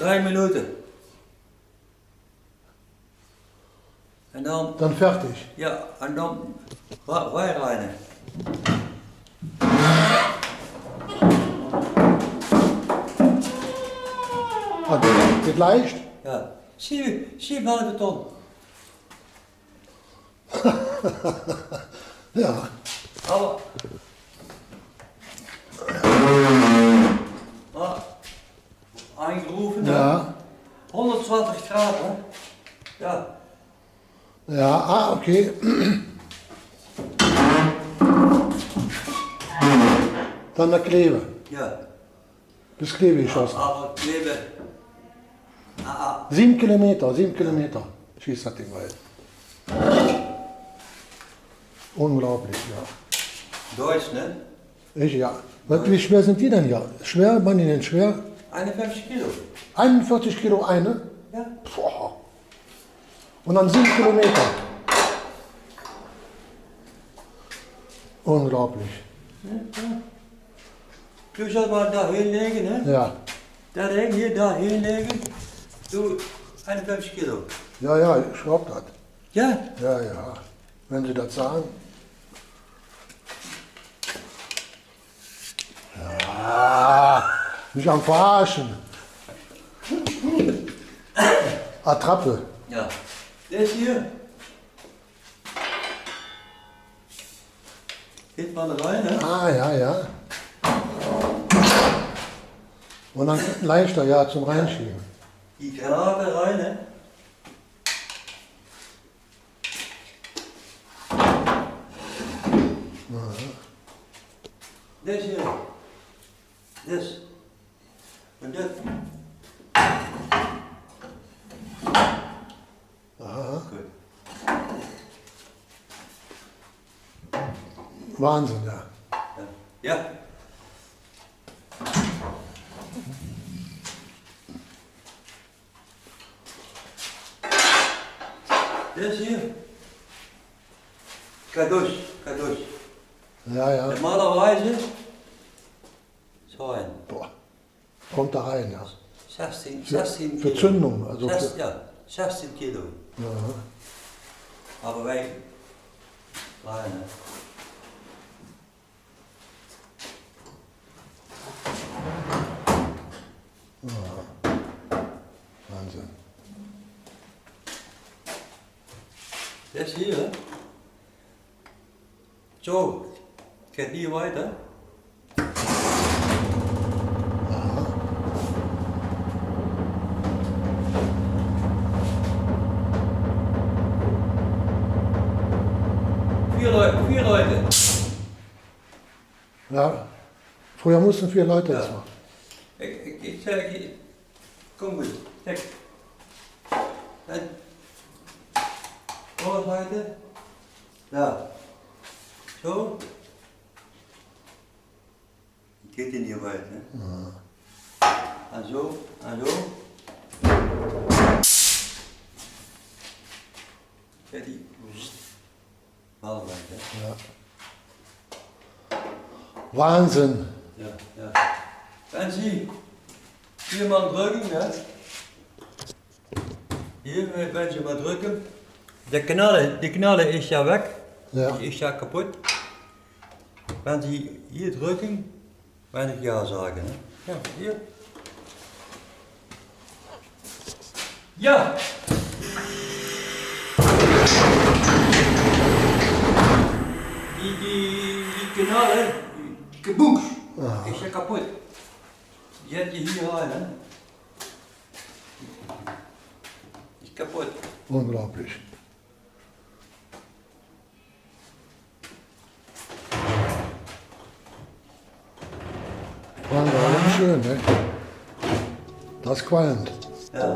3 Minuten. En dan... Dann fertig. Ja, en dan wijnreinen. Ah, geht leicht? Ja. Zie je wel de ton? Ja. Aber eingerufen, ne? Ja. 120 Grad, hè? Ja. Ja, ah, okay. Dann der Klebe. Ja. Bis Klebe geschossen. Aber Klebe. 7 Kilometer schießt das Ding weit. Unglaublich, ja. Deutsch, ne? Ich, ja. Wie schwer sind die denn hier? Schwer, man die denn schwer? 51 Kilo. 41 Kilo eine? Ja. Boah. Und dann 7 Kilometer. Unglaublich. Du sollst mal da hinlegen, ne? Ja. Da Ding hier, da hinlegen. Du, 51 Kilo. Ja, ja, ich glaub das. Ja? Ja, ja. Wenn Sie das sagen. Ja, mich am Verarschen. Attrappe. Ja. Das hier. Geht mal rein, ne? Ah, ja, ja. Und dann leichter, ja, zum Reinschieben. Die Granate rein, ne? Das hier. Das. Und das. Aha. Gut. Wahnsinn, ja. Ja. Das hier. Kadosh. Ja, ja. Normalerweise. So ein. Boah. Kommt da rein, ja. 16 Für Kilo. Zündung, also für, Ja, 16 Kilo. ja. Aber wij kleine. Wahnsinn. Das hier. Zo, geht hier weiter. Vier Leute. Ja. Früher mussten 4 Leute das machen. Ik zeg, kom goed, kijk. En, voorzijde, daar. Zo. Geht in hier weit, ne? En zo, en zo. Kijk die. Mal weit, hè? Ja. Wahnsinn. Ja, ja. En zie, 4 man drücken, ne? Hier, wenn Sie mal drücken. Die Knalle ist ja weg, Ja. die ist ja kaputt. Wenn Sie hier drücken, wenn ich ja sagen. Ne? Ja, hier. Ja! Die Knalle, die Kaboom, ist ja kaputt. Die hat je hier rein, ne? Ist kaputt. Unglaublich. War aber schön, ne? Das qualmt. Ja.